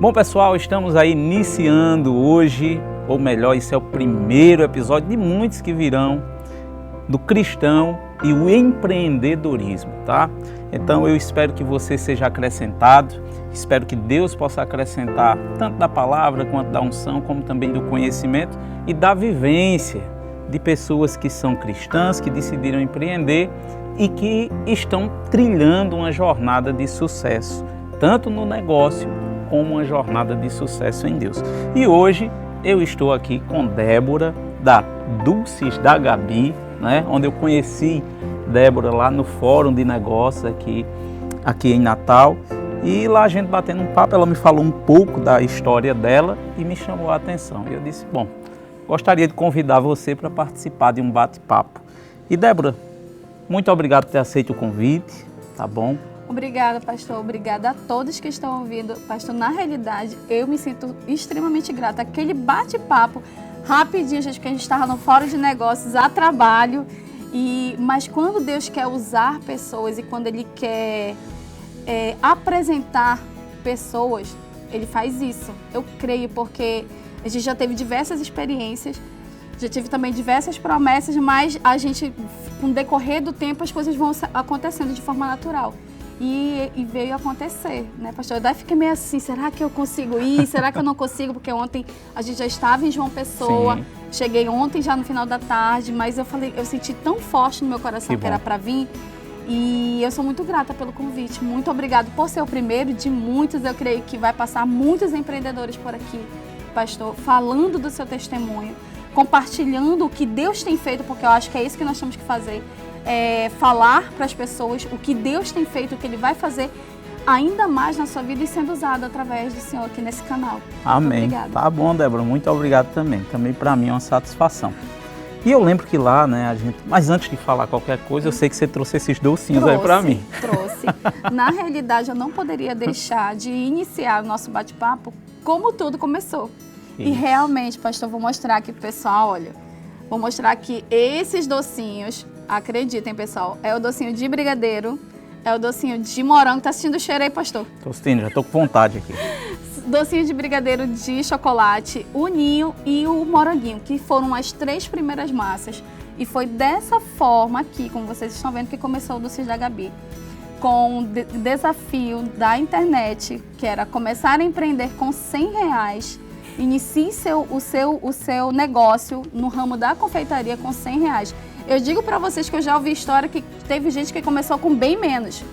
Bom, pessoal, estamos aí iniciando hoje, ou melhor, esse é o primeiro episódio de muitos que virão do cristão e o empreendedorismo, tá? Então eu espero que você seja acrescentado, espero que Deus possa acrescentar tanto da palavra quanto da unção, como também do conhecimento e da vivência de pessoas que são cristãs, que decidiram empreender e que estão trilhando uma jornada de sucesso, tanto no negócio como uma jornada de sucesso em Deus. E hoje eu estou aqui com Débora, da Dulces da Gabi, né? Onde eu conheci Débora lá no Fórum de Negócios aqui em Natal. E lá a gente batendo um papo, ela me falou um pouco da história dela e me chamou a atenção. E eu disse, bom, gostaria de convidar você para participar de um bate-papo. E Débora, muito obrigado por ter aceito o convite, tá bom? Obrigada, pastor. Obrigada a todos que estão ouvindo. Pastor, na realidade, eu me sinto extremamente grata. Aquele bate-papo rapidinho, gente, que a gente estava no Fórum de Negócios a trabalho. Mas quando Deus quer usar pessoas e quando Ele quer apresentar pessoas, Ele faz isso. Eu creio, porque a gente já teve diversas experiências, já tive também diversas promessas, mas a gente, com o decorrer do tempo, as coisas vão acontecendo de forma natural. E veio acontecer, né, pastor? Eu daí fiquei meio assim, será que eu consigo ir? Será que eu não consigo? Porque ontem a gente já estava em João Pessoa, sim. Cheguei ontem já no final da tarde, mas eu senti tão forte no meu coração que era para vir. E eu sou muito grata pelo convite. Muito obrigada por ser o primeiro de muitos. Eu creio que vai passar muitos empreendedores por aqui, pastor, falando do seu testemunho, compartilhando o que Deus tem feito, porque eu acho que é isso que nós temos que fazer. Falar para as pessoas o que Deus tem feito, o que Ele vai fazer ainda mais na sua vida e sendo usado através do Senhor aqui nesse canal. Amém. Tá bom, Débora, muito obrigado também. Também para mim é uma satisfação. E eu lembro que lá, né, mas antes de falar qualquer coisa, eu sei que você trouxe esses docinhos aí para mim. Trouxe. Na realidade, eu não poderia deixar de iniciar o nosso bate-papo como tudo começou. Isso. E realmente, pastor, vou mostrar aqui pro pessoal, olha, vou mostrar aqui esses docinhos. Acreditem, pessoal, é o docinho de brigadeiro, é o docinho de morango. Tá assistindo o cheiro aí, pastor? Tô assistindo, já tô com vontade aqui. Docinho de brigadeiro de chocolate, o ninho e o moranguinho, que foram as 3 primeiras massas. E foi dessa forma aqui, como vocês estão vendo, que começou o Dulces da Gabi. Com o desafio da internet, que era começar a empreender com R$100. Inicie o seu negócio no ramo da confeitaria com R$100. Eu digo para vocês que eu já ouvi história que teve gente que começou com bem menos.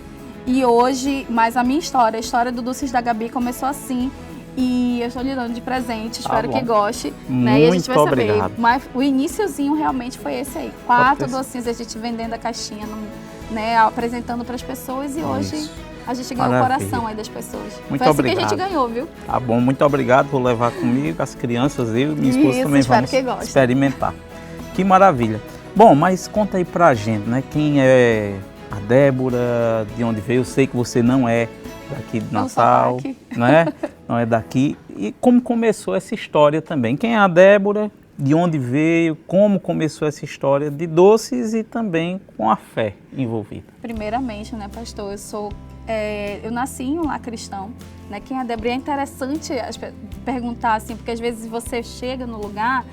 E hoje, mas a minha história, a história do Dulces da Gabi começou assim. E eu estou lhe dando de presente, espero que goste. Né? E a gente vai saber. Obrigado. Mas o iniciozinho realmente foi esse aí. 4 docinhos, a gente vendendo a caixinha, né, apresentando para as pessoas. E hoje a gente ganhou o coração aí das pessoas. Muito foi assim obrigado. Que a gente ganhou, viu? Tá bom, muito obrigado por levar comigo. As crianças, eu e minha esposa também vamos experimentar. Que maravilha. Bom, mas conta aí pra gente, né? Quem é a Débora, de onde veio? Eu sei que você não é daqui de Natal, né? Não é daqui. E como começou essa história também? Quem é a Débora? De onde veio? Como começou essa história de doces e também com a fé envolvida? Primeiramente, né, pastor? Eu nasci em um lar cristão, né? Quem é a Débora? É interessante perguntar assim, porque às vezes você chega no lugar,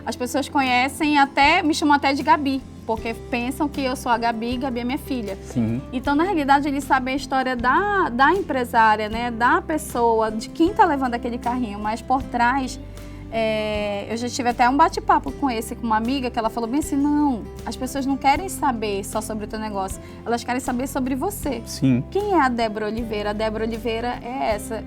as pessoas conhecem me chamam até de Gabi, porque pensam que eu sou a Gabi e Gabi é minha filha. Sim. Então, na realidade, eles sabem a história da empresária, né, da pessoa, de quem está levando aquele carrinho, mas por trás, eu já tive até um bate-papo com uma amiga, que ela falou bem assim, não, as pessoas não querem saber só sobre o teu negócio, elas querem saber sobre você. Sim. Quem é a Débora Oliveira? A Débora Oliveira é essa,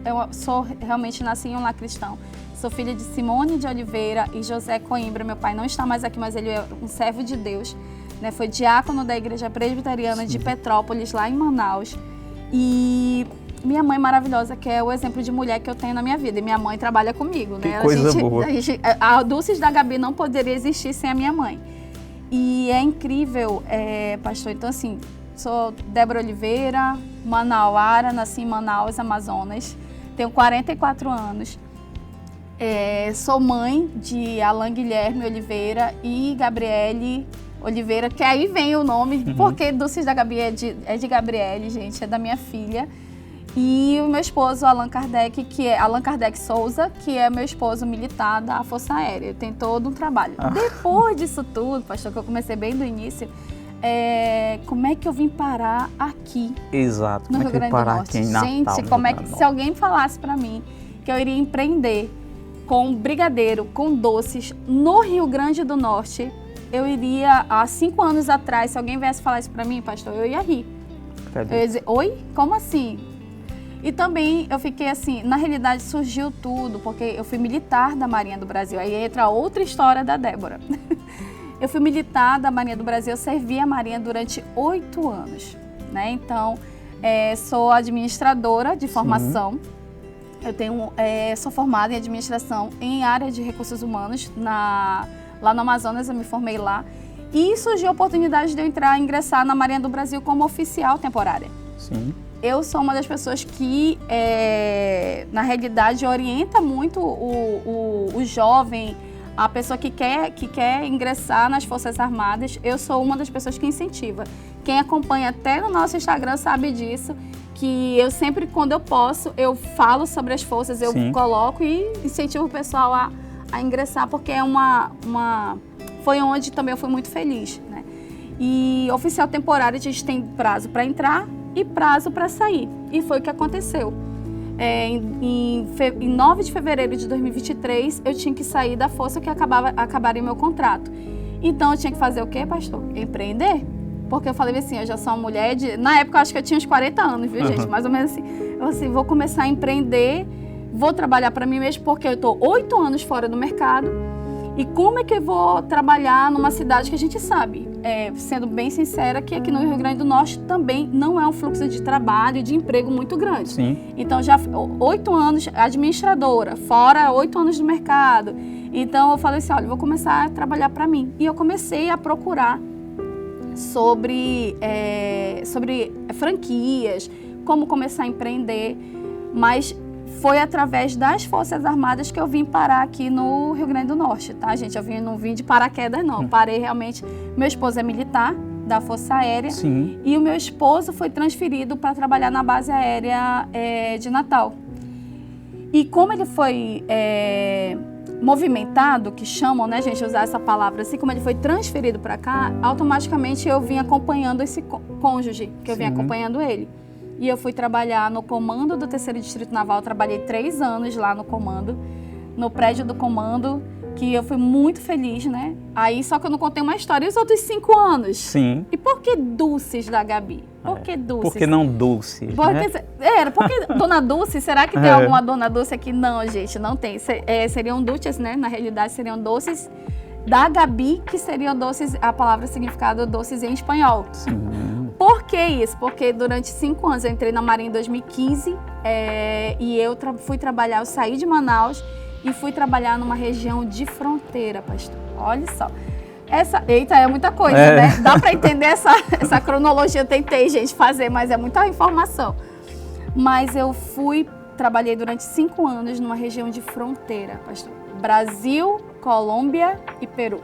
realmente nasci em um lar cristão. Sou filha de Simone de Oliveira e José Coimbra. Meu pai não está mais aqui, mas ele é um servo de Deus. Né? Foi diácono da Igreja Presbiteriana de Petrópolis, lá em Manaus. E minha mãe maravilhosa, que é o exemplo de mulher que eu tenho na minha vida. E minha mãe trabalha comigo. Que coisa boa. A Dulces da Gabi não poderia existir sem a minha mãe. E é incrível, pastor. Então, assim, sou Débora Oliveira, manauara, nasci em Manaus, Amazonas. Tenho 44 anos. Sou mãe de Alan Guilherme Oliveira e Gabriele Oliveira, que aí vem o nome, porque Dulces da Gabi é de Gabriele, gente, é da minha filha. E o meu esposo, Allan Kardec Souza, que é meu esposo militar da Força Aérea. Tem todo um trabalho. Depois disso tudo, pastor, que eu comecei bem do início, como é que eu vim parar aqui? Exato. No Rio Grande do Norte. Gente, se alguém falasse para mim que eu iria empreender com brigadeiro, com doces no Rio Grande do Norte, eu iria, há 5 anos atrás, se alguém viesse falar isso para mim, pastor, eu ia rir. Eu ia dizer, oi? Como assim? E também eu fiquei assim, na realidade surgiu tudo, porque eu fui militar da Marinha do Brasil. Aí entra outra história da Débora. Eu fui militar da Marinha do Brasil, eu servi a Marinha durante 8 anos, né? Então, sou administradora de formação. Sou formada em administração em área de recursos humanos. Lá no Amazonas, eu me formei lá. E surgiu a oportunidade de eu ingressar na Marinha do Brasil como oficial temporária. Sim. Eu sou uma das pessoas que, na realidade, orienta muito o jovem, a pessoa que quer ingressar nas Forças Armadas. Eu sou uma das pessoas que incentiva. Quem acompanha até no nosso Instagram sabe disso, que eu sempre, quando eu posso, eu falo sobre as forças, eu coloco e incentivo o pessoal a ingressar, porque foi onde também eu fui muito feliz, né? E oficial temporário, a gente tem prazo para entrar e prazo para sair. E foi o que aconteceu. Em 9 de fevereiro de 2023, eu tinha que sair da força que acabaria meu contrato. Então, eu tinha que fazer o quê, pastor? Empreender. Porque eu falei assim, eu já sou uma mulher na época, eu acho que eu tinha uns 40 anos, viu, gente? Mais ou menos assim. Eu assim, vou começar a empreender, vou trabalhar para mim mesmo, porque eu estou 8 anos fora do mercado. E como é que eu vou trabalhar numa cidade que a gente sabe, sendo bem sincera, que aqui no Rio Grande do Norte também não é um fluxo de trabalho e de emprego muito grande. Sim. Então, já 8 anos administradora, fora 8 anos no mercado. Então, eu falei assim, olha, eu vou começar a trabalhar para mim. E eu comecei a procurar sobre franquias, como começar a empreender, mas foi através das Forças Armadas que eu vim parar aqui no Rio Grande do Norte, tá, gente? Não vim de paraquedas, não. Parei realmente... Meu esposo é militar da Força Aérea. Sim. E o meu esposo foi transferido para trabalhar na base aérea de Natal. E como ele foi movimentado, que chamam, né, gente, usar essa palavra assim, como ele foi transferido para cá, automaticamente eu vim acompanhando esse cônjuge, que eu vim acompanhando ele. E eu fui trabalhar no comando do 3º Distrito Naval, trabalhei 3 anos lá no comando, no prédio do comando, que eu fui muito feliz, né? Aí, só que eu não contei uma história. E os outros 5 anos? Sim. E por que Dulces da Gabi? Por que Dulces? Por que não Dulce? Porque Dona Dulce, será que tem alguma Dona Dulce aqui? Não, gente, não tem. Seriam Dulces, né? Na realidade, seriam doces da Gabi, que seriam doces, a palavra significado doces em espanhol. Sim. Por que isso? Porque durante 5 anos, eu entrei na Marinha em 2015 e eu fui trabalhar, eu saí de Manaus e fui trabalhar numa região de fronteira, pastor. Olha só. Eita, é muita coisa, né? Dá para entender essa cronologia, eu tentei, gente, fazer, mas é muita informação. Mas eu trabalhei durante 5 anos numa região de fronteira, pastor. Brasil, Colômbia e Peru.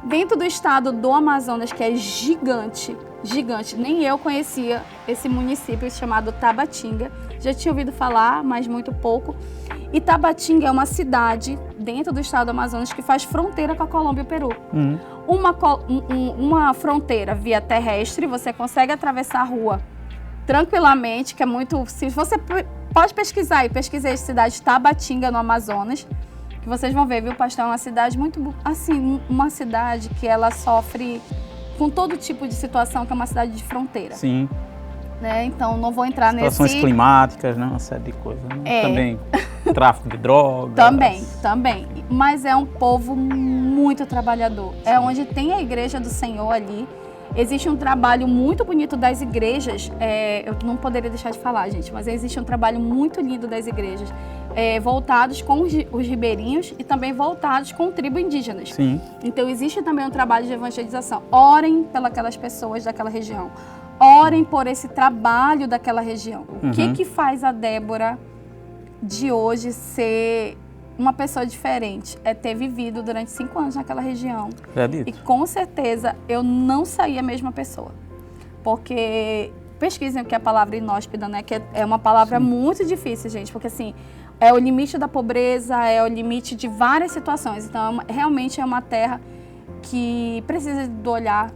Dentro do estado do Amazonas, que é gigante, nem eu conhecia esse município chamado Tabatinga. Já tinha ouvido falar, mas muito pouco. E Tabatinga é uma cidade dentro do estado do Amazonas que faz fronteira com a Colômbia e o Peru. Uma fronteira via terrestre, você consegue atravessar a rua tranquilamente, que é muito... Se você pode pesquisar aí, pesquisei a cidade de Tabatinga, no Amazonas, que vocês vão ver, viu, pastor? É uma cidade muito... Assim, uma cidade que ela sofre com todo tipo de situação, que é uma cidade de fronteira. Sim. Né? Então, não vou entrar situações climáticas, né? Uma série de coisas. Né? Também tráfico de drogas. Também. Mas é um povo muito trabalhador. Sim. É onde tem a Igreja do Senhor ali. Existe um trabalho muito bonito das igrejas, eu não poderia deixar de falar, gente, mas existe um trabalho muito lindo das igrejas, voltados com os ribeirinhos e também voltados com tribos indígenas. Sim. Então, existe também um trabalho de evangelização. Orem pelas pessoas daquela região. Orem por esse trabalho daquela região. O que faz a Débora de hoje ser uma pessoa diferente? É ter vivido durante 5 anos naquela região. E com certeza eu não saí a mesma pessoa. Porque pesquisem o que é a palavra inóspita, né? Que é uma palavra muito difícil, gente, porque assim, é o limite da pobreza, é o limite de várias situações. Então, realmente é uma terra que precisa do olhar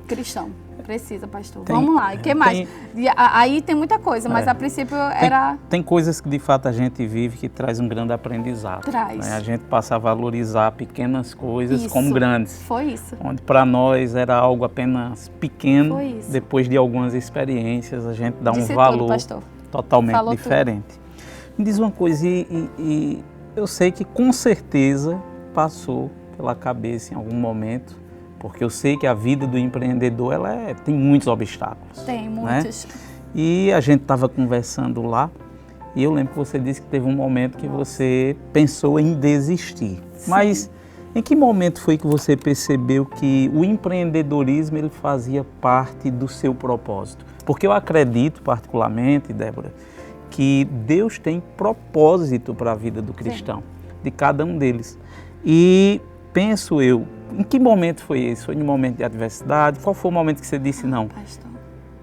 cristão. Precisa, pastor. Vamos lá. E o que mais? Aí tem muita coisa, mas a princípio era... Tem coisas que de fato a gente vive que traz um grande aprendizado. Traz. Né? A gente passa a valorizar pequenas coisas como grandes. Foi isso. Onde para nós era algo apenas pequeno, Foi isso. Depois de algumas experiências a gente dá Disse um valor tudo, pastor. Totalmente Falou diferente. Tudo. Me diz uma coisa, e eu sei que com certeza passou pela cabeça em algum momento, porque eu sei que a vida do empreendedor tem muitos obstáculos. Tem muitos. Né? E a gente estava conversando lá e eu lembro que você disse que teve um momento que você pensou em desistir. Sim. Mas em que momento foi que você percebeu que o empreendedorismo ele fazia parte do seu propósito? Porque eu acredito particularmente, Débora, que Deus tem propósito para a vida do cristão, de cada um deles. E penso eu, em que momento foi esse? Foi no momento de adversidade? Qual foi o momento que você disse, não, pastor,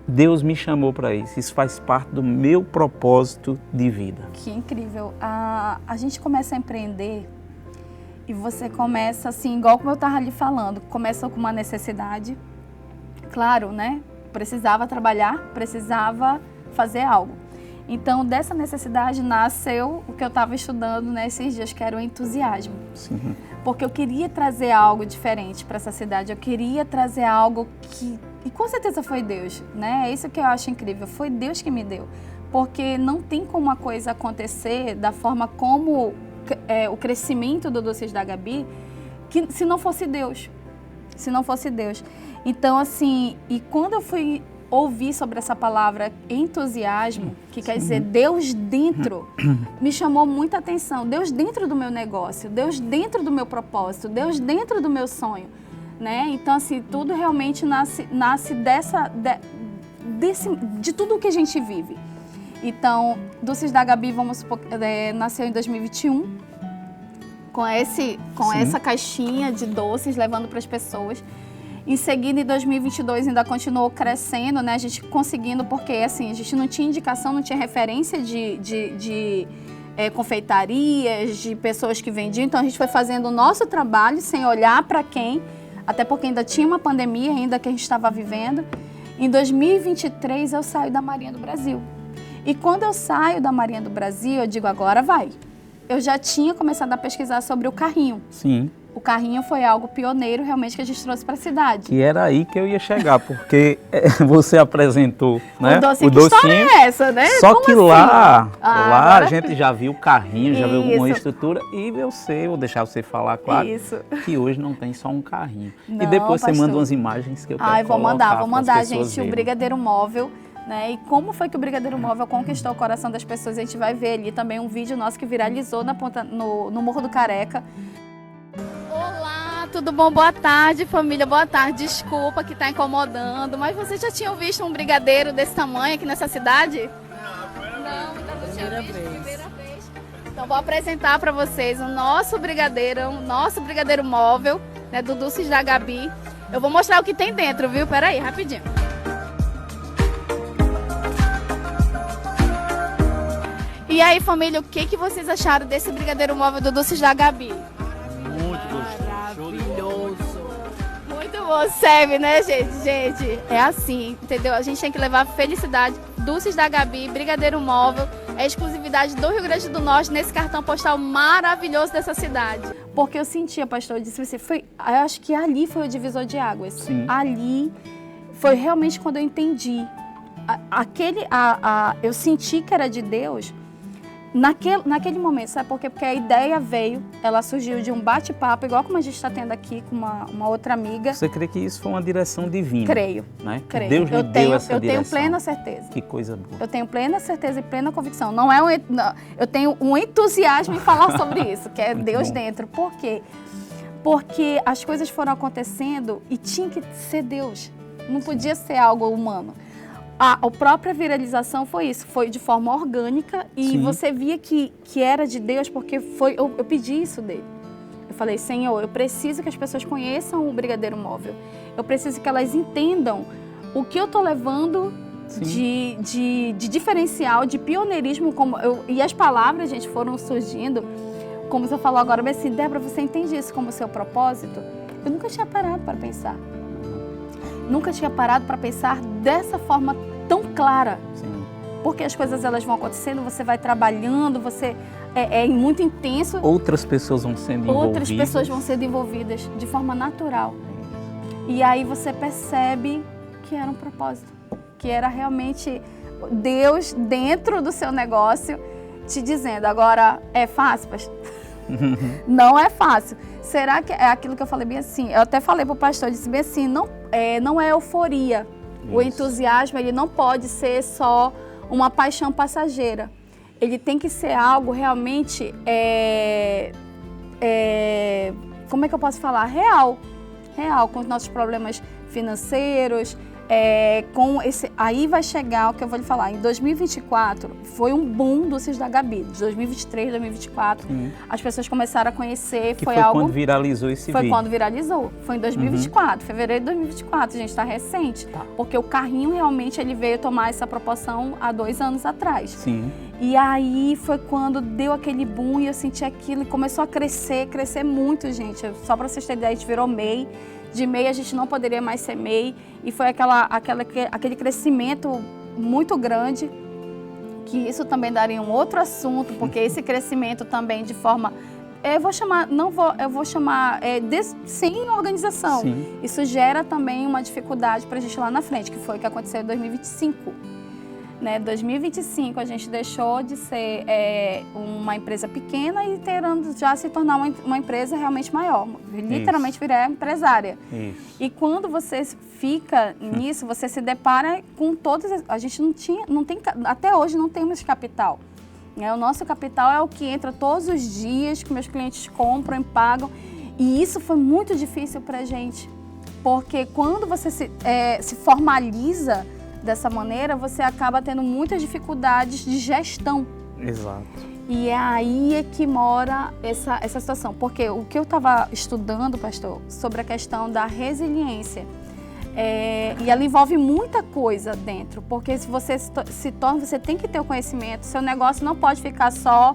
Deus me chamou para isso faz parte do meu propósito de vida? Que incrível. A gente começa a empreender e você começa assim, igual como eu estava ali falando, começa com uma necessidade, claro, né? Precisava trabalhar, precisava fazer algo. Então, dessa necessidade nasceu o que eu estava estudando nesses dias, que era o entusiasmo. Sim. Porque eu queria trazer algo diferente para essa cidade, eu queria trazer algo que... E com certeza foi Deus, né? É isso que eu acho incrível, foi Deus que me deu. Porque não tem como uma coisa acontecer da forma como o crescimento do Doces da Gabi, que, se não fosse Deus. Se não fosse Deus. Então, assim, e quando eu fui ouvir sobre essa palavra entusiasmo, que quer dizer Deus dentro, me chamou muita atenção. Deus dentro do meu negócio, Deus dentro do meu propósito, Deus dentro do meu sonho, né? Então, assim, tudo realmente nasce de tudo que a gente vive. Então, Doces da Gabi, vamos supor, nasceu em 2021, com essa caixinha de doces, levando para as pessoas. Em seguida, em 2022, ainda continuou crescendo, né? A gente conseguindo, porque assim, a gente não tinha indicação, não tinha referência de confeitarias, de pessoas que vendiam. Então, a gente foi fazendo o nosso trabalho sem olhar para quem, até porque ainda tinha uma pandemia ainda que a gente estava vivendo. Em 2023, eu saio da Marinha do Brasil. E quando eu saio da Marinha do Brasil, eu digo, agora vai. Eu já tinha começado a pesquisar sobre o carrinho. Sim. O carrinho foi algo pioneiro realmente que a gente trouxe para a cidade. E era aí que eu ia chegar, porque você apresentou, né? O docinho. É essa, né? Só como que assim? lá Agora... a gente já viu o carrinho, já viu uma estrutura. E eu sei, vou deixar você falar, claro, que hoje não tem só um carrinho. Não, e depois pastor, você manda umas imagens que eu quero vou mandar, gente, verem. o Brigadeiro Móvel. Né? E como foi que o Brigadeiro Móvel conquistou o coração das pessoas? A gente vai ver ali também um vídeo nosso que viralizou no Morro do Careca. Olá, tudo bom? Boa tarde, família. Boa tarde. Desculpa que está incomodando, mas vocês já tinham visto um brigadeiro desse tamanho aqui nessa cidade? Não, ainda não tinha visto. Primeira vez. Então vou apresentar para vocês o nosso brigadeiro móvel, né, do Doces da Gabi. Eu vou mostrar o que tem dentro, viu? Pera aí, rapidinho. E aí, família, o que vocês acharam desse brigadeiro móvel do Doces da Gabi? Muito maravilhoso. Muito bom, serve, né, gente? Gente, é assim, entendeu? A gente tem que levar felicidade. Doces da Gabi, brigadeiro móvel, é exclusividade do Rio Grande do Norte nesse cartão postal maravilhoso dessa cidade. Porque eu sentia, pastor, eu disse, eu acho que ali foi o divisor de águas. Sim. Ali foi realmente quando eu entendi. Eu senti que era de Deus. Naquele momento, sabe por quê? Porque a ideia ela surgiu de um bate-papo, igual como a gente está tendo aqui com uma outra amiga. Você crê que isso foi uma direção divina? Creio. Né? Creio. Deus lhe deu essa direção. Eu tenho plena certeza. Que coisa boa. Eu tenho plena certeza e plena convicção. Eu tenho um entusiasmo em falar sobre isso, que é Deus dentro. Por quê? Porque as coisas foram acontecendo e tinha que ser Deus. Não podia ser algo humano. A própria viralização foi isso, foi de forma orgânica e Sim. Você via que era de Deus, porque eu pedi isso dele. Eu falei, Senhor, eu preciso que as pessoas conheçam o Brigadeiro Móvel. Eu preciso que elas entendam o que eu estou levando de diferencial, de pioneirismo. E as palavras, gente, foram surgindo, como você falou agora, mas assim, Débora, você entende isso como seu propósito? Eu nunca tinha parado para pensar. Nunca tinha parado para pensar dessa forma tão clara. Sim. Porque as coisas elas vão acontecendo, você vai trabalhando, você é muito intenso. Outras pessoas vão sendo envolvidas. Outras pessoas vão sendo envolvidas de forma natural. E aí você percebe que era um propósito, que era realmente Deus dentro do seu negócio te dizendo, agora é fácil, pastor? Não é fácil. Será que é aquilo que eu falei bem assim? Eu até falei para o pastor, eu disse bem assim, não é euforia. Isso. O entusiasmo, ele não pode ser só uma paixão passageira. Ele tem que ser algo realmente, como é que eu posso falar? Real, com os nossos problemas financeiros, aí vai chegar o que eu vou lhe falar. Em 2024, foi um boom do Cis da Gabi. De 2023, 2024, as pessoas começaram a conhecer. Foi algo, quando viralizou esse vídeo. Foi quando viralizou. Foi em 2024, fevereiro de 2024. Gente, está recente. Tá. Porque o carrinho realmente ele veio tomar essa proporção há 2 anos atrás. Sim. E aí foi quando deu aquele boom e eu senti aquilo e começou a crescer muito, gente. Só para vocês terem ideia, a gente virou MEI. De MEI a gente não poderia mais ser MEI. E foi aquele crescimento muito grande, que isso também daria um outro assunto, porque esse crescimento também de forma... Eu vou chamar sem organização. Sim. Isso gera também uma dificuldade para a gente lá na frente, que foi o que aconteceu em 2025. Né, 2025 a gente deixou de ser uma empresa pequena e já se tornar uma empresa realmente maior. Literalmente virar empresária. Isso. E quando você fica nisso, você se depara com todas... A gente não tem, até hoje não temos capital. O nosso capital é o que entra todos os dias, que meus clientes compram e pagam. E isso foi muito difícil para a gente. Porque quando você se formaliza dessa maneira, você acaba tendo muitas dificuldades de gestão. Exato. E é aí que mora essa situação. Porque o que eu estava estudando, pastor, sobre a questão da resiliência, e ela envolve muita coisa dentro. Porque se você você tem que ter o conhecimento, seu negócio não pode ficar só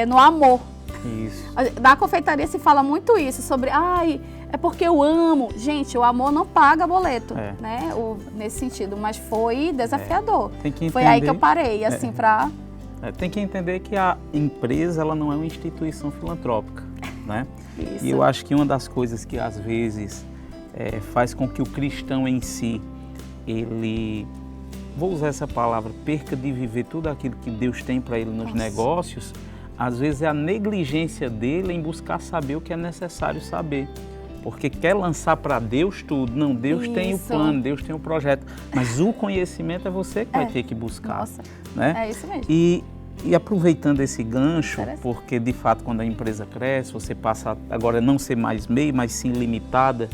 no amor. Isso. Na confeitaria se fala muito isso, sobre, é porque eu amo. Gente, o amor não paga boleto, né? Nesse sentido, mas foi desafiador. Tem que entender, foi aí que eu parei, assim, para... Tem que entender que a empresa, ela não é uma instituição filantrópica, né? Isso. E eu acho que uma das coisas que, às vezes, faz com que o cristão em si, ele, vou usar essa palavra, perca de viver tudo aquilo que Deus tem para ele nos negócios, às vezes é a negligência dele em buscar saber o que é necessário saber. Porque quer lançar para Deus tudo. Não, Deus tem o plano, Deus tem o projeto. Mas o conhecimento é você que vai ter que buscar. Nossa, né? É isso mesmo. E aproveitando esse gancho, porque de fato quando a empresa cresce, você passa agora a não ser mais MEI, mas sim limitada.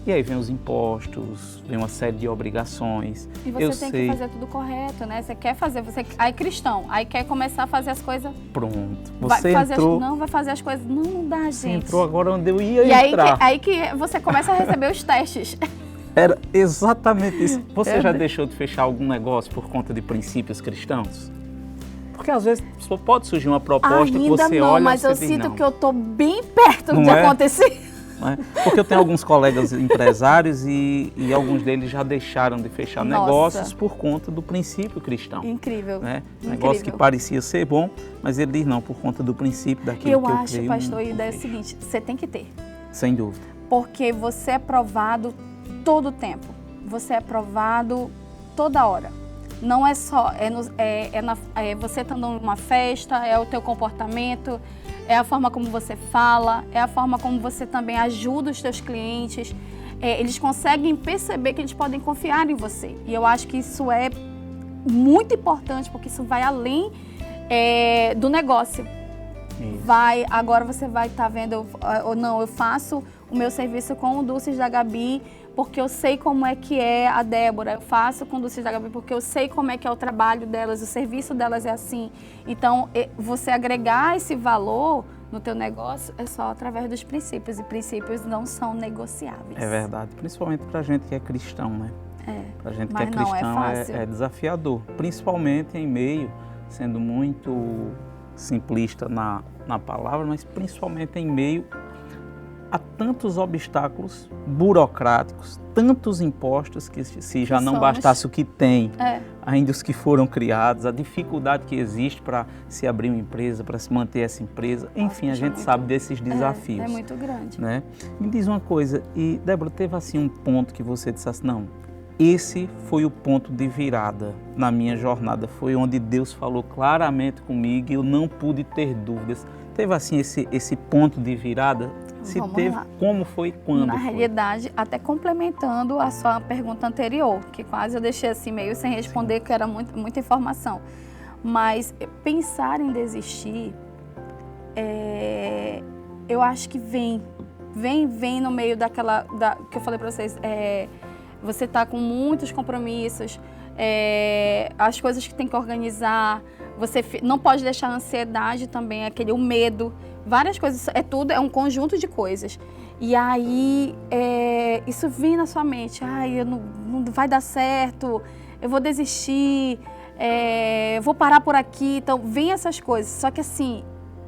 E aí vem os impostos, vem uma série de obrigações. E você tem que fazer tudo correto, né? Você quer fazer, aí cristão, aí quer começar a fazer as coisas... Pronto, você entrou... vai fazer as coisas... Não dá, gente. Você entrou agora onde eu ia entrar. Aí que você começa a receber os testes. Era exatamente isso. Você já deixou de fechar algum negócio por conta de princípios cristãos? Porque às vezes pode surgir uma proposta que você olha e mas você eu diz, sinto não. que eu estou bem perto de acontecer. Né? Porque eu tenho alguns colegas empresários e alguns deles já deixaram de fechar negócios por conta do princípio cristão. Incrível. Né? Negócio que parecia ser bom, mas ele diz não, por conta do princípio daquilo que eu creio. Eu acho, pastor, a ideia é o seguinte, você tem que ter. Sem dúvida. Porque você é provado todo o tempo. Você é provado toda hora. Não é só, você estando numa festa, é o teu comportamento, é a forma como você fala, é a forma como você também ajuda os teus clientes. Eles conseguem perceber que eles podem confiar em você. E eu acho que isso é muito importante, porque isso vai além do negócio. Agora você vai estar vendo, eu faço o meu serviço com o Dulces da Gabi, porque eu sei como é que é a Débora, eu faço com o Dulces da Gabi porque eu sei como é que é o trabalho delas, o serviço delas é assim. Então, você agregar esse valor no teu negócio é só através dos princípios, e princípios não são negociáveis. É verdade, principalmente pra gente que é cristão, né? Para a gente que mas é cristão não é fácil. é desafiador, principalmente em meio, sendo muito simplista na palavra, mas principalmente em meio a tantos obstáculos burocráticos, tantos impostos que se já não bastasse o que tem, ainda os que foram criados, a dificuldade que existe para se abrir uma empresa, para se manter essa empresa, enfim, a gente sabe desses desafios. É muito grande. Né? Me diz uma coisa, e Débora, teve assim um ponto que você disse assim, não, esse foi o ponto de virada na minha jornada, foi onde Deus falou claramente comigo e eu não pude ter dúvidas. Teve assim esse ponto de virada? Se Vamos teve, lá. como foi, quando Na foi? realidade, até complementando a sua pergunta anterior, que quase eu deixei assim meio sem responder, que era muita informação. Mas pensar em desistir, eu acho que vem no meio que eu falei para vocês, você está com muitos compromissos, as coisas que tem que organizar, você não pode deixar a ansiedade também, o medo, várias coisas, é um conjunto de coisas. E aí, isso vem na sua mente, não vai dar certo, eu vou desistir, eu vou parar por aqui, então vem essas coisas. Só que assim,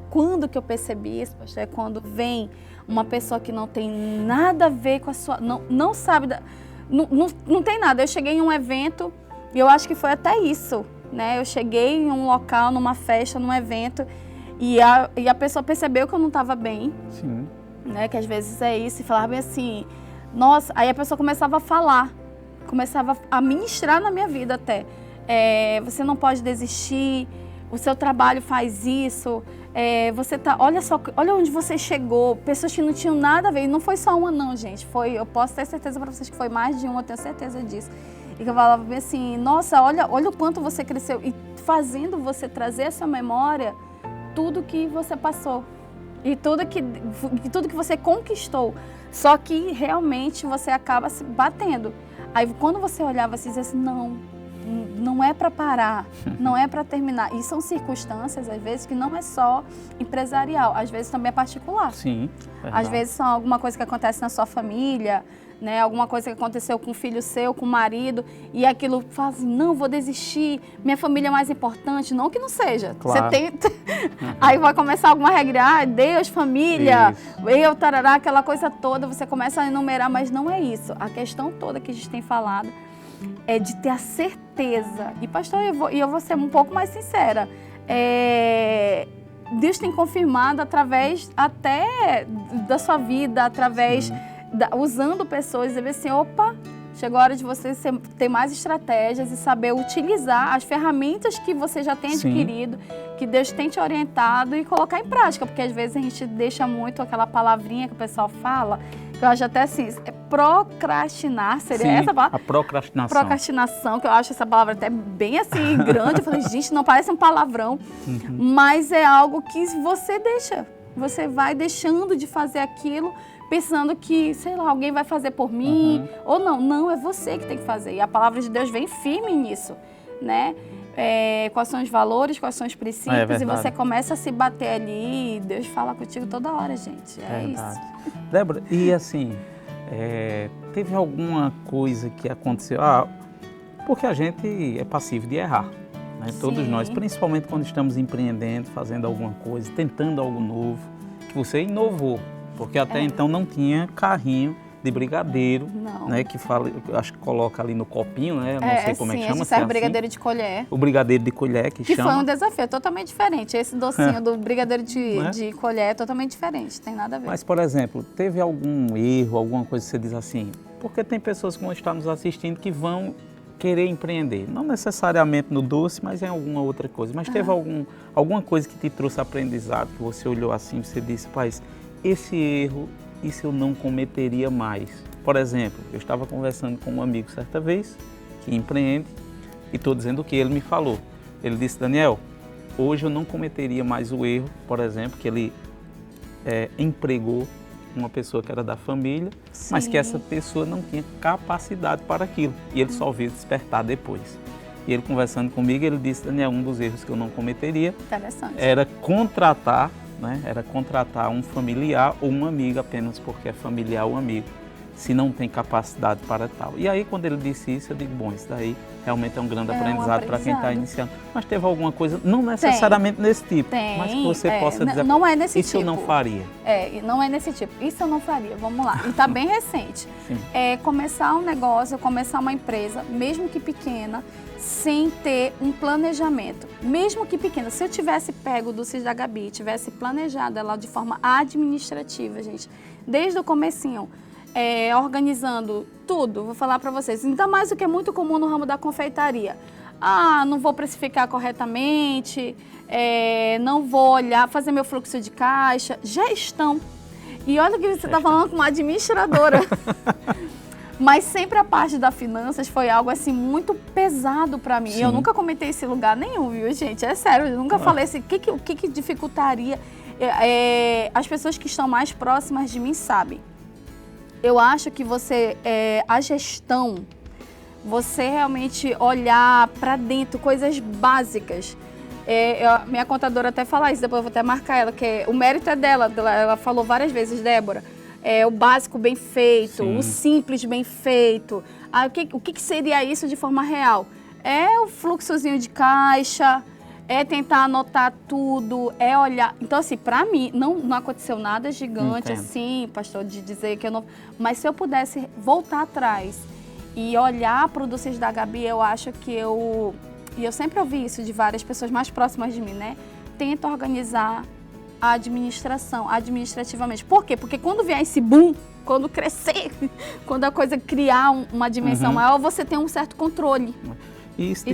quando que eu percebi isso, pastor, é quando vem uma pessoa que não tem nada a ver com a sua, não sabe, não tem nada. Eu cheguei em um evento e eu acho que foi até isso, né? Eu cheguei em um local, numa festa, num evento, e a pessoa percebeu que eu não estava bem. Sim. Né? Que às vezes é isso, e falava bem assim, nossa, aí a pessoa começava a falar, começava a ministrar na minha vida até. Você não pode desistir, o seu trabalho faz isso, olha onde você chegou, pessoas que não tinham nada a ver, e não foi só uma não, gente, eu posso ter certeza para vocês que foi mais de uma, eu tenho certeza disso. E que eu falava bem assim, nossa, olha o quanto você cresceu, e fazendo você trazer essa memória, tudo que você passou, e tudo que você conquistou, só que realmente você acaba se batendo. Aí quando você olhava, você dizia assim, não é para parar, não é para terminar. E são circunstâncias, às vezes, que não é só empresarial, às vezes também é particular. Sim, às vezes são alguma coisa que acontece na sua família, né? Alguma coisa que aconteceu com um filho seu, com o marido, e aquilo fala assim, não, vou desistir, minha família é mais importante, não que não seja. Claro. Você tem... Aí vai começar alguma regra, Deus, família, eu, tarará, aquela coisa toda, você começa a enumerar, mas não é isso. A questão toda que a gente tem falado é de ter a certeza. E pastor, eu vou ser um pouco mais sincera, Deus tem confirmado através até da sua vida, através... usando pessoas e ver assim, opa, chegou a hora de você ter mais estratégias e saber utilizar as ferramentas que você já tem adquirido, que Deus tem te orientado e colocar em prática, porque às vezes a gente deixa muito aquela palavrinha que o pessoal fala, que eu acho até assim, procrastinar, seria essa palavra? A procrastinação. Procrastinação, que eu acho essa palavra até bem assim, grande, eu falei, gente, não parece um palavrão, mas é algo que você deixa, você vai deixando de fazer aquilo, pensando que, sei lá, alguém vai fazer por mim, ou não, é você que tem que fazer. E a palavra de Deus vem firme nisso, né? Quais são os valores, quais são os princípios, e você começa a se bater ali, e Deus fala contigo toda hora, gente. É isso. Débora, e assim, teve alguma coisa que aconteceu? Porque a gente é passivo de errar, né? Todos nós, principalmente quando estamos empreendendo, fazendo alguma coisa, tentando algo novo, que você inovou. Porque até então não tinha carrinho de brigadeiro, né? Que acho que coloca ali no copinho, né? Não sei como é que chama. Esse é o brigadeiro de colher. O brigadeiro de colher que chama. Que foi um desafio, totalmente diferente. Esse docinho do brigadeiro de colher é totalmente diferente, tem nada a ver. Mas, por exemplo, teve algum erro, alguma coisa que você diz assim? Porque tem pessoas que vão estar nos assistindo que vão querer empreender. Não necessariamente no doce, mas em alguma outra coisa. Mas teve alguma coisa que te trouxe aprendizado, que você olhou assim e você disse, pai, esse erro, isso eu não cometeria mais. Por exemplo, eu estava conversando com um amigo certa vez, que empreende, e estou dizendo o que ele me falou. Ele disse, Daniel, hoje eu não cometeria mais o erro, por exemplo, que ele empregou uma pessoa que era da família, mas que essa pessoa não tinha capacidade para aquilo. E ele só veio despertar depois. E ele conversando comigo, ele disse, Daniel, um dos erros que eu não cometeria era contratar um familiar ou um amigo apenas porque é familiar ou amigo. se não tem capacidade para tal. E aí, quando ele disse isso, eu digo, bom, isso daí realmente é um grande aprendizado para quem está iniciando. Mas teve alguma coisa, não necessariamente nesse tipo, mas que você possa dizer, não é nesse isso tipo. eu não faria. Não é nesse tipo. Isso eu não faria, vamos lá. E está bem recente. Começar um negócio, começar uma empresa, mesmo que pequena, sem ter um planejamento. Mesmo que pequena. Se eu tivesse pego do CIS da Gabi, tivesse planejado ela de forma administrativa, gente, desde o comecinho, organizando tudo, vou falar para vocês, ainda mais o que é muito comum no ramo da confeitaria. Não vou precificar corretamente, não vou olhar, fazer meu fluxo de caixa, gestão. E olha que você está falando com uma administradora. Mas sempre a parte das finanças foi algo assim muito pesado para mim. Sim. Eu nunca comentei esse lugar nenhum, viu, gente? É sério, eu nunca falei assim, o que dificultaria. As pessoas que estão mais próximas de mim sabem. Eu acho que a gestão, você realmente olhar para dentro, coisas básicas. Minha contadora até fala isso, depois eu vou até marcar ela, que o mérito é dela. Ela falou várias vezes, Débora, o básico bem feito, sim, o simples bem feito. O que seria isso de forma real? É o fluxozinho de caixa, é tentar anotar tudo, é olhar. Então, assim, para mim, não aconteceu nada gigante, assim, pastor, de dizer que eu não... Mas se eu pudesse voltar atrás e olhar para o Doces da Gabi, eu acho que e eu sempre ouvi isso de várias pessoas mais próximas de mim, né? Tenta organizar a administração, administrativamente. Por quê? Porque quando vier esse boom, quando crescer, quando a coisa criar uma dimensão maior, você tem um certo controle.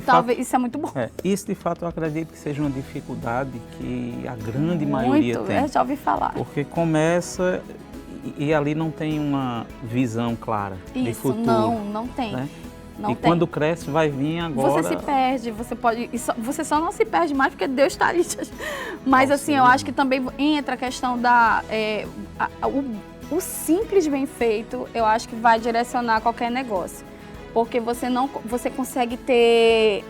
Talvez isso é muito bom. Isso, de fato, eu acredito que seja uma dificuldade que a grande maioria tem. Eu já ouvi falar. Porque começa e ali não tem uma visão clara de futuro. Não tem. Né? Não tem. Quando cresce, vai vir agora... Você se perde, você só não se perde mais porque Deus está ali. Mas assim, eu acho que também entra a questão o simples bem feito, eu acho que vai direcionar qualquer negócio. Porque você consegue ter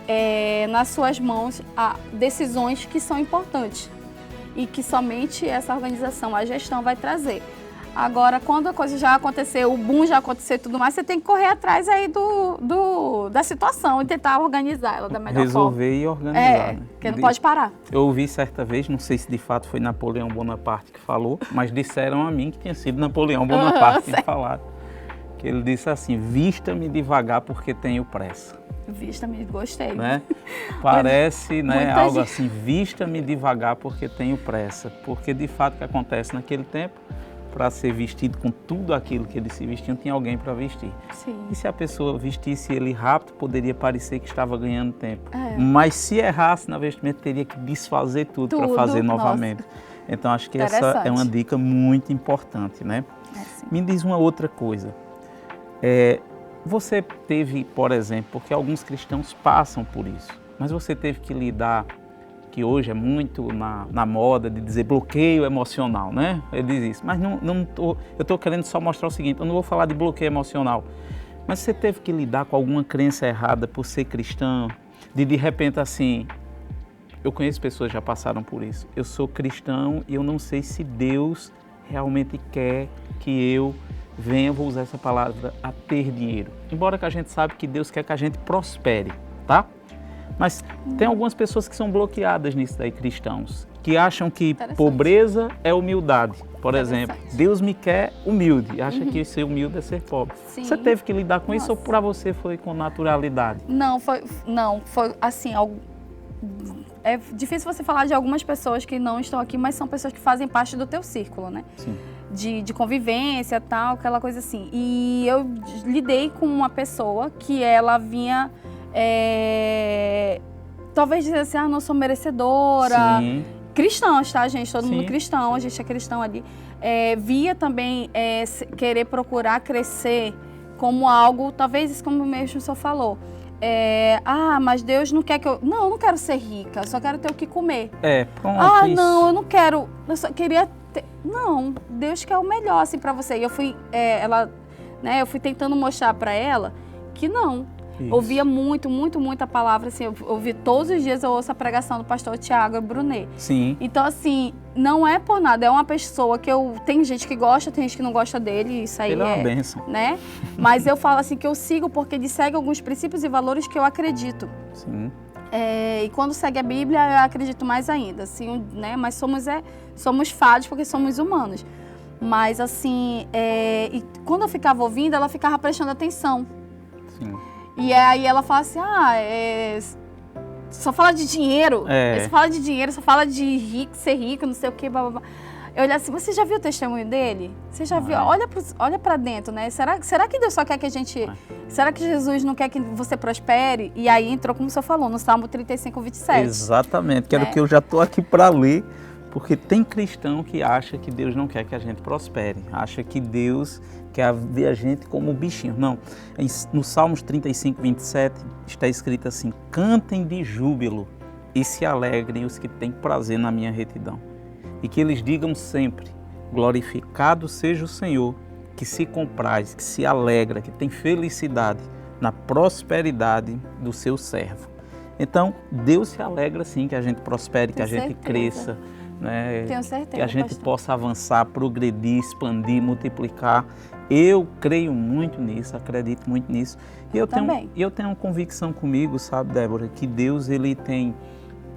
nas suas mãos decisões que são importantes e que somente essa organização, a gestão vai trazer. Agora, quando a coisa já aconteceu, o boom já aconteceu e tudo mais, você tem que correr atrás aí da situação e tentar organizar ela da melhor forma. Resolver e organizar. Né? Porque não pode parar. Eu ouvi certa vez, não sei se de fato foi Napoleão Bonaparte que falou, mas disseram a mim que tinha sido Napoleão Bonaparte que falaram. Que ele disse assim, vista-me devagar porque tenho pressa. Vista-me, gostei. Né? Parece algo assim, vista-me devagar porque tenho pressa. Porque de fato o que acontece naquele tempo, para ser vestido com tudo aquilo que eles se vestiam, tinha alguém para vestir. Sim. E se a pessoa vestisse ele rápido, poderia parecer que estava ganhando tempo. Mas se errasse na vestimenta, teria que desfazer tudo para fazer novamente. Então acho que essa é uma dica muito importante, né? Me diz uma outra coisa. Você teve, por exemplo, porque alguns cristãos passam por isso, mas você teve que lidar, que hoje é muito na moda de dizer bloqueio emocional, né? Ele diz isso, mas eu estou querendo só mostrar o seguinte, eu não vou falar de bloqueio emocional, mas você teve que lidar com alguma crença errada por ser cristão, de repente assim, eu conheço pessoas que já passaram por isso, eu sou cristão e eu não sei se Deus realmente quer que eu vou usar essa palavra, a ter dinheiro. Embora que a gente sabe que Deus quer que a gente prospere, tá? Mas tem algumas pessoas que são bloqueadas nisso daí, cristãos, que acham que pobreza é humildade. Por exemplo, Deus me quer humilde, acha que ser humilde é ser pobre. Sim. Você teve que lidar com isso ou para você foi com naturalidade? Não, foi assim, é difícil você falar de algumas pessoas que não estão aqui, mas são pessoas que fazem parte do teu círculo, né? Sim. De convivência, tal, aquela coisa assim. E eu lidei com uma pessoa que ela vinha, talvez dizer assim, não sou merecedora. Sim. Cristãos, tá, gente? Todo mundo cristão, a gente é cristão ali. Via também querer procurar crescer como algo, talvez isso como mesmo o senhor falou. Mas Deus não quer que eu... Não, eu não quero ser rica, eu só quero ter o que comer. Pronto, não, eu não quero, eu só queria ter... Não, Deus quer o melhor, assim, pra você. E eu fui, eu fui tentando mostrar pra ela que não. Isso. Ouvia muita palavra, assim, eu ouvi todos os dias, eu ouço a pregação do pastor Tiago Brunet. Sim. Então, assim, não é por nada, é uma pessoa que tem gente que gosta, tem gente que não gosta dele, isso aí Ele é uma bênção. né? Mas eu falo assim, que eu sigo porque ele segue alguns princípios e valores que eu acredito. Sim. E quando segue a Bíblia, eu acredito mais ainda, assim, né? Mas somos falhos porque somos humanos. Mas, assim, e quando eu ficava ouvindo, ela ficava prestando atenção. Sim. E aí ela fala assim, só fala de dinheiro, só fala de dinheiro, só fala de ser rico, não sei o quê, blá, blá, blá. Eu olhei assim, você já viu o testemunho dele? Você já viu? Olha pra dentro, né? Será que Deus só quer que a gente... Será que Jesus não quer que você prospere? E aí entrou, como o senhor falou, no Salmo 35, 27. Exatamente, que era o que eu já estou aqui para ler, porque tem cristão que acha que Deus não quer que a gente prospere, acha que Deus quer ver a gente como bichinho. Não, no Salmos 35, 27 está escrito assim, cantem de júbilo e se alegrem os que têm prazer na minha retidão. E que eles digam sempre, glorificado seja o Senhor, que se compraz, que se alegra, que tem felicidade na prosperidade do seu servo. Então, Deus se alegra sim que a gente prospere, que a gente cresça, né? Tenho certeza, que a gente pastor. possa avançar, progredir, expandir, multiplicar. Eu creio muito nisso, acredito muito nisso. E eu tenho uma convicção comigo, sabe, Débora, que Deus ele tem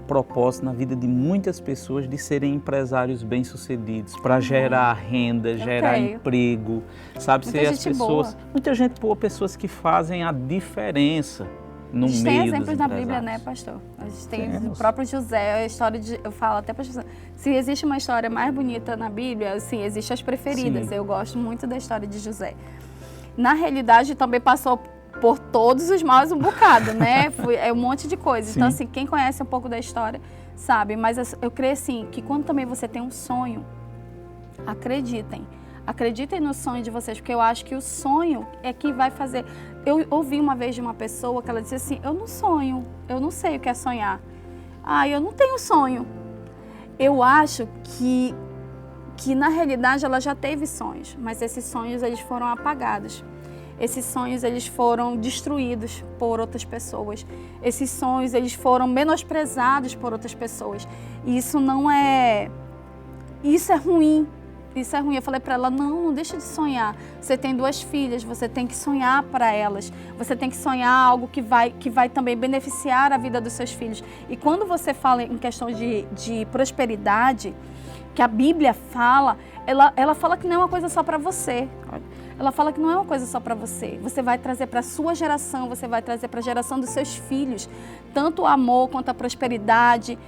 propósito na vida de muitas pessoas de serem empresários bem-sucedidos, para gerar renda, gerar emprego, sabe? Ser as pessoas, muita gente boa, pessoas que fazem a diferença no meio dos empresários. Tem exemplos na Bíblia, né, pastor? A gente tem o próprio José, a história eu falo até para as pessoas, se existe uma história mais bonita na Bíblia, assim, existem as preferidas. Sim. Eu gosto muito da história de José. Na realidade, também passou por todos os maus um bocado, né? É um monte de coisa. Sim. Então, assim, quem conhece um pouco da história sabe. Mas eu creio, assim, que quando também você tem um sonho, acreditem. Acreditem no sonho de vocês, porque eu acho que o sonho é que vai fazer... Eu ouvi uma vez de uma pessoa que ela disse assim, eu não sonho, eu não sei o que é sonhar. Eu não tenho sonho. Eu acho que na realidade ela já teve sonhos, mas esses sonhos eles foram apagados. Esses sonhos eles foram destruídos por outras pessoas. Esses sonhos eles foram menosprezados por outras pessoas. E isso não é... Isso é ruim. Isso é ruim. Eu falei para ela, não deixa de sonhar. Você tem 2 filhas, você tem que sonhar para elas. Você tem que sonhar algo que vai também beneficiar a vida dos seus filhos. E quando você fala em questão de prosperidade, que a Bíblia fala, ela fala que não é uma coisa só para você. Ela fala que não é uma coisa só para você. Você vai trazer para a sua geração, você vai trazer para a geração dos seus filhos, tanto o amor quanto a prosperidade,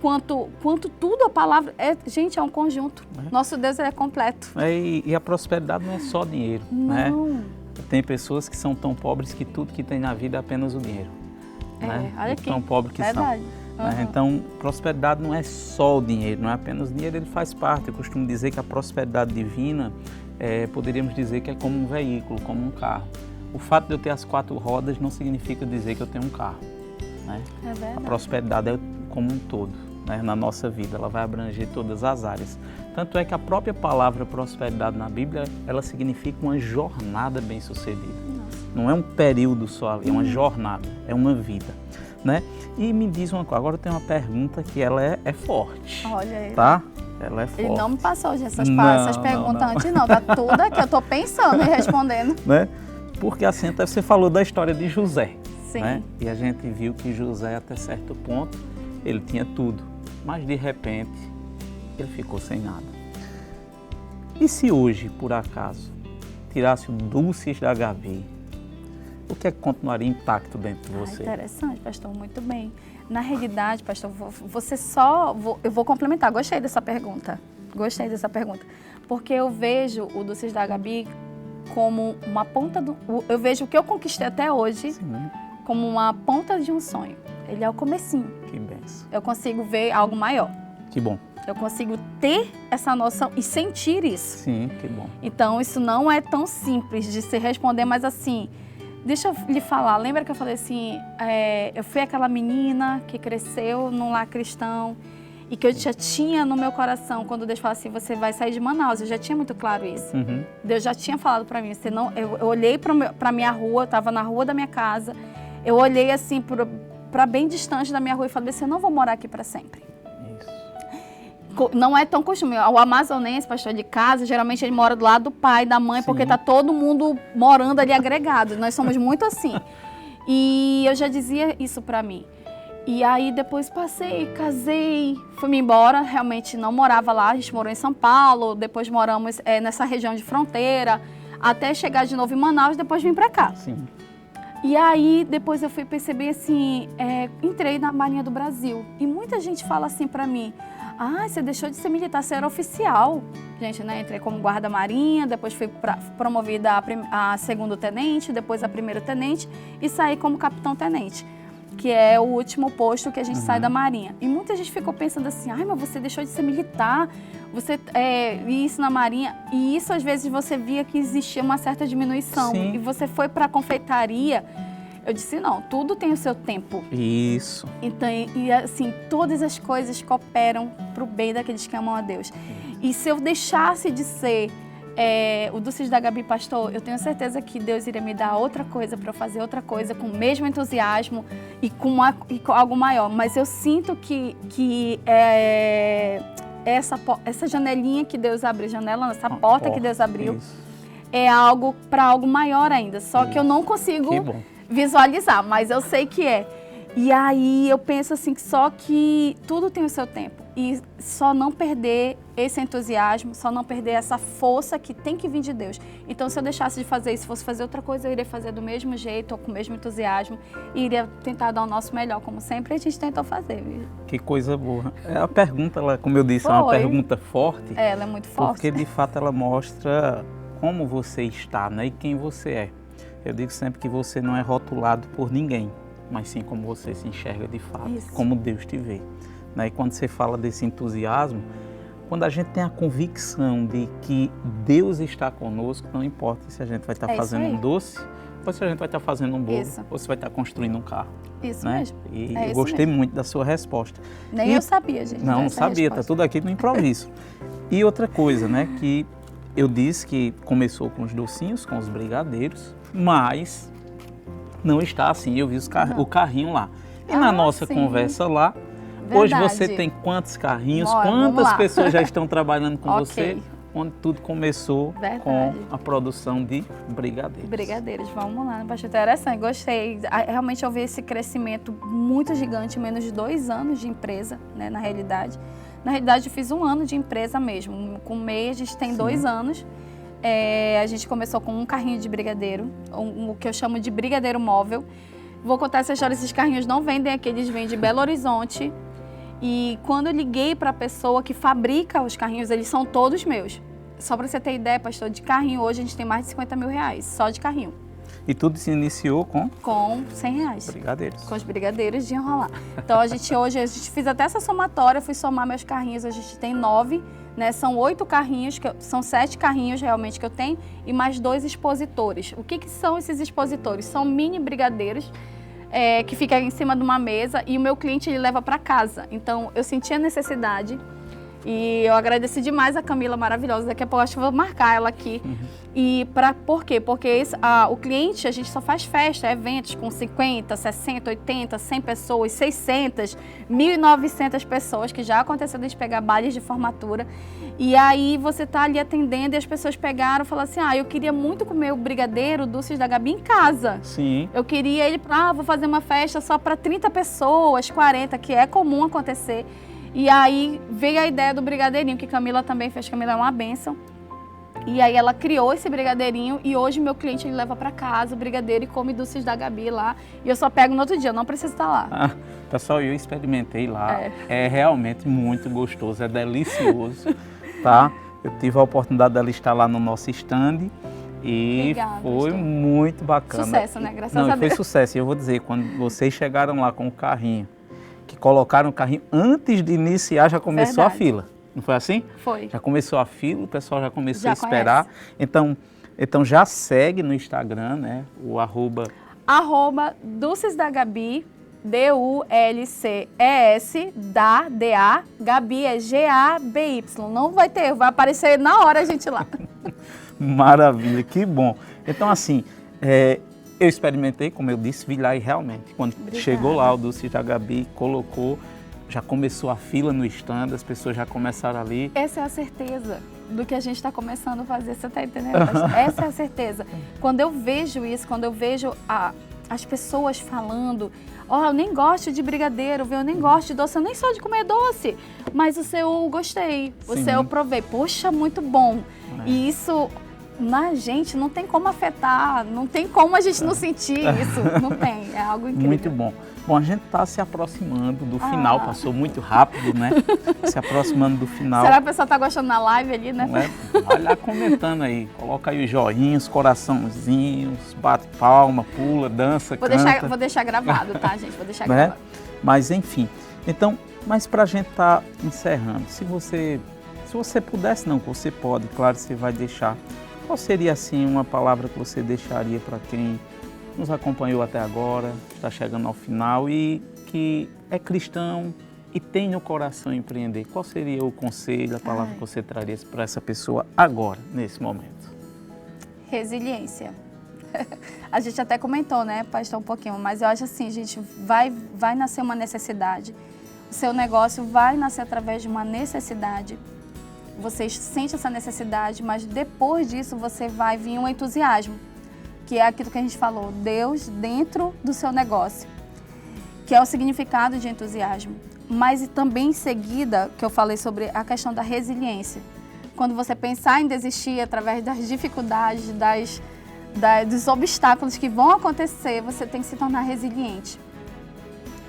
quanto tudo a palavra. Gente, é um conjunto. Nosso Deus é completo. E a prosperidade não é só dinheiro. Não. Né? Tem pessoas que são tão pobres que tudo que tem na vida é apenas o dinheiro. Né? Olha aqui. Tão pobres que Verdade. são. Uhum. Então, prosperidade não é só o dinheiro, não é apenas o dinheiro, ele faz parte. Eu costumo dizer que a prosperidade divina, poderíamos dizer que é como um veículo, como um carro. O fato de eu ter as 4 rodas não significa dizer que eu tenho um carro. Né? É verdade. A prosperidade é como um todo, né? Na nossa vida, ela vai abranger todas as áreas. Tanto é que a própria palavra prosperidade na Bíblia, ela significa uma jornada bem-sucedida. Não é um período só ali, é uma jornada, é uma vida. Né? E me diz uma coisa, agora eu tenho uma pergunta que ela é forte. Olha aí. Tá? Ela é forte. Ele não me passou essas perguntas antes, não. Tá tudo aqui, eu tô pensando e respondendo. Né? Porque assim, até você falou da história de José. Sim. Né? E a gente viu que José, até certo ponto, ele tinha tudo. Mas de repente, ele ficou sem nada. E se hoje, por acaso, tirasse o Dulces da Gavi, o que é que continuaria intacto dentro de você? Interessante, pastor, muito bem. Na realidade, pastor, eu vou complementar. Gostei dessa pergunta. Porque eu vejo o Dulces da Gabi como uma ponta eu vejo o que eu conquistei até hoje. Sim. Como uma ponta de um sonho. Ele é o comecinho. Que benção. Eu consigo ver algo maior. Que bom. Eu consigo ter essa noção e sentir isso. Sim, que bom. Então, isso não é tão simples de se responder, mas assim, deixa eu lhe falar. Lembra que eu falei assim, eu fui aquela menina que cresceu num lar cristão e que eu já tinha no meu coração, quando Deus fala assim, você vai sair de Manaus, eu já tinha muito claro isso. Deus já tinha falado para mim, eu olhei para minha rua, eu estava na rua da minha casa, eu olhei assim para bem distante da minha rua e falei assim, eu não vou morar aqui para sempre. Não é tão costume. O amazonense, pastor de casa, geralmente ele mora do lado do pai, da mãe, porque tá todo mundo morando ali agregado. Nós somos muito assim. E eu já dizia isso para mim. E aí depois passei, casei, fui-me embora, realmente não morava lá, a gente morou em São Paulo, depois moramos nessa região de fronteira, até chegar de novo em Manaus, depois vim para cá. Sim. E aí depois eu fui perceber assim, entrei na Marinha do Brasil, e muita gente fala assim para mim, você deixou de ser militar, você era oficial. Gente, né, entrei como guarda-marinha, depois fui promovida a segundo tenente, depois a primeiro tenente e saí como capitão-tenente, que é o último posto que a gente sai da Marinha. E muita gente ficou pensando assim, mas você deixou de ser militar, você isso na Marinha. E isso, às vezes, você via que existia uma certa diminuição. Sim. E você foi para a confeitaria. Eu disse, não, tudo tem o seu tempo. Isso. Então, e assim, todas as coisas cooperam para o bem daqueles que amam a Deus. E se eu deixasse de ser o Dulces da Gabi, pastor, eu tenho certeza que Deus iria me dar outra coisa para eu fazer outra coisa com o mesmo entusiasmo e com algo maior. Mas eu sinto que essa janelinha que Deus abriu, essa porta que Deus abriu, é algo para algo maior ainda. Só que eu não consigo visualizar, mas eu sei que é. E aí eu penso assim, que só que tudo tem o seu tempo. E só não perder esse entusiasmo, só não perder essa força que tem que vir de Deus. Então, se eu deixasse de fazer isso, fosse fazer outra coisa, eu iria fazer do mesmo jeito, ou com o mesmo entusiasmo, e iria tentar dar o nosso melhor, como sempre a gente tentou fazer. Viu? Que coisa boa. A pergunta, como eu disse, é uma pergunta forte. Ela é muito forte. Porque, de fato, ela mostra como você está, né, e quem você é. Eu digo sempre que você não é rotulado por ninguém, mas sim como você se enxerga de fato, como Deus te vê. Né? E quando você fala desse entusiasmo, quando a gente tem a convicção de que Deus está conosco, não importa se a gente vai estar fazendo um doce, ou se a gente vai estar fazendo um bolo, ou se vai estar construindo um carro. Isso né? mesmo. E eu gostei muito da sua resposta. Nem eu sabia, gente. Não sabia, está tudo aqui no improviso. E outra coisa, né, que eu disse que começou com os docinhos, com os brigadeiros, mas não está assim, eu vi o carrinho lá. E na nossa conversa lá, hoje você tem quantos carrinhos, quantas pessoas já estão trabalhando com você, onde tudo começou com a produção de brigadeiros. Brigadeiros, vamos lá, bastante interessante, gostei. Realmente eu vi esse crescimento muito gigante em menos de 2 anos de empresa, né, na realidade. Na realidade, eu fiz 1 ano de empresa mesmo, com MEI a gente tem 2 anos. A gente começou com um carrinho de brigadeiro, o que eu chamo de brigadeiro móvel. Vou contar essa história, esses carrinhos não vendem aqui, eles vêm de Belo Horizonte. E quando eu liguei para a pessoa que fabrica os carrinhos, eles são todos meus. Só para você ter ideia, pastor, de carrinho hoje a gente tem mais de 50 mil reais, só de carrinho. E tudo se iniciou com? Com 100 reais. Brigadeiros. Com os brigadeiros de enrolar. Então hoje a gente fez até essa somatória, fui somar meus carrinhos, a gente tem 9, né? São 8 carrinhos, são 7 carrinhos realmente que eu tenho e mais 2 expositores. O que são esses expositores? São mini brigadeiros que ficam em cima de uma mesa e o meu cliente ele leva para casa. Então eu senti a necessidade e eu agradeci demais a Camila maravilhosa. Daqui a pouco acho que vou marcar ela aqui. E por quê? Porque o cliente, a gente só faz festa, eventos com 50, 60, 80, 100 pessoas, 600, 1.900 pessoas, que já aconteceu de pegar bailes de formatura. E aí você tá ali atendendo e as pessoas pegaram e falaram assim, eu queria muito comer o brigadeiro Dulces da Gabi em casa. Sim. Eu queria ele, vou fazer uma festa só para 30 pessoas, 40, que é comum acontecer. E aí veio a ideia do brigadeirinho, que Camila também fez. Camila é uma bênção. E aí ela criou esse brigadeirinho e hoje meu cliente ele leva para casa o brigadeiro e come Dulces da Gabi lá. E eu só pego no outro dia, eu não preciso estar lá. Pessoal, eu experimentei lá. É realmente muito gostoso, é delicioso, tá? Eu tive a oportunidade dela estar lá no nosso stand e foi muito bacana. Sucesso, né? Graças a Deus. Foi sucesso. E eu vou dizer, quando vocês chegaram lá com o carrinho, que colocaram o carrinho antes de iniciar, já começou a fila. Não foi assim? Foi. Já começou a fila, o pessoal já começou a esperar. Então já segue no Instagram, né? O @Dulces da Gabi, D-U-L-C-E-S, D-A, Gabi é G-A-B-Y. Não vai ter, vai aparecer na hora a gente lá. Maravilha, que bom. Então, assim, eu experimentei, como eu disse, vi lá e realmente, quando chegou lá o doce da Gabi, colocou, já começou a fila no stand, as pessoas já começaram ali. Essa é a certeza do que a gente está começando a fazer, você está entendendo? Essa é a certeza. Quando eu vejo isso, quando eu vejo as pessoas falando, eu nem gosto de brigadeiro, eu nem gosto de doce, eu nem sou de comer doce, mas o seu eu gostei, o seu eu provei, poxa, muito bom. E isso, na gente, não tem como afetar, não tem como a gente não sentir isso, não tem, é algo incrível. Muito bom. Bom, a gente está se aproximando do final, passou muito rápido, né? Se aproximando do final. Será que a pessoa está gostando na live ali, né? Vai lá comentando aí, coloca aí os joinhos, coraçãozinhos, bate palma, pula, dança, canta. Vou deixar gravado, tá, gente? Vou deixar gravado. Mas, enfim, então, mas para a gente estar encerrando, se você pudesse, não, que você pode, claro, você vai deixar. Qual seria, assim, uma palavra que você deixaria para quem nos acompanhou até agora, está chegando ao final e que é cristão e tem no coração empreender? Qual seria o conselho, a palavra que você traria para essa pessoa agora, nesse momento? Resiliência. A gente até comentou, né, pastor, um pouquinho, mas eu acho assim, gente, vai nascer uma necessidade. O seu negócio vai nascer através de uma necessidade. Você sente essa necessidade, mas depois disso vai vir um entusiasmo, que é aquilo que a gente falou, Deus dentro do seu negócio, que é o significado de entusiasmo. Mas também em seguida, que eu falei sobre a questão da resiliência. Quando você pensar em desistir através das dificuldades, dos obstáculos que vão acontecer, você tem que se tornar resiliente.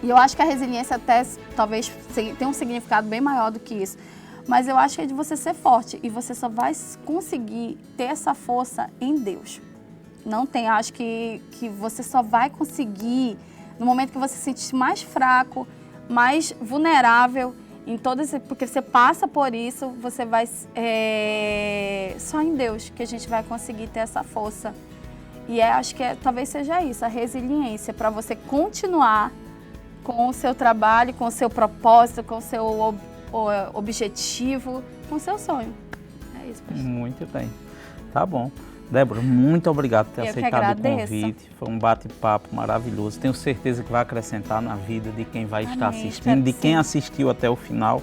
E eu acho que a resiliência até talvez tenha um significado bem maior do que isso. Mas eu acho que é de você ser forte e você só vai conseguir ter essa força em Deus. Não tem, acho que você só vai conseguir, no momento que você se sentir mais fraco, mais vulnerável, porque você passa por isso, você vai, só em Deus que a gente vai conseguir ter essa força. E acho que talvez seja isso, a resiliência, para você continuar com o seu trabalho, com o seu propósito, com o seu objetivo, com o seu sonho. É isso, pastor. Muito bem, tá bom. Débora, muito obrigado por ter aceitado o convite. Foi um bate-papo maravilhoso. Tenho certeza que vai acrescentar na vida de quem vai estar assistindo, de quem assistiu até o final.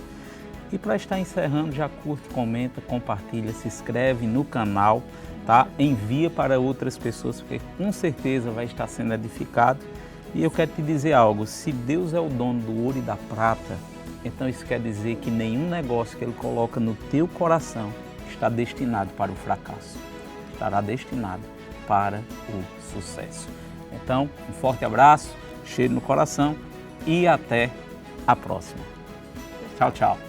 E para estar encerrando, já curte, comenta, compartilha, se inscreve no canal, tá? Envia para outras pessoas, porque com certeza vai estar sendo edificado. E eu quero te dizer algo, se Deus é o dono do ouro e da prata, então isso quer dizer que nenhum negócio que Ele coloca no teu coração está destinado para o fracasso. Estará destinado para o sucesso. Então, um forte abraço, cheiro no coração e até a próxima. Tchau, tchau.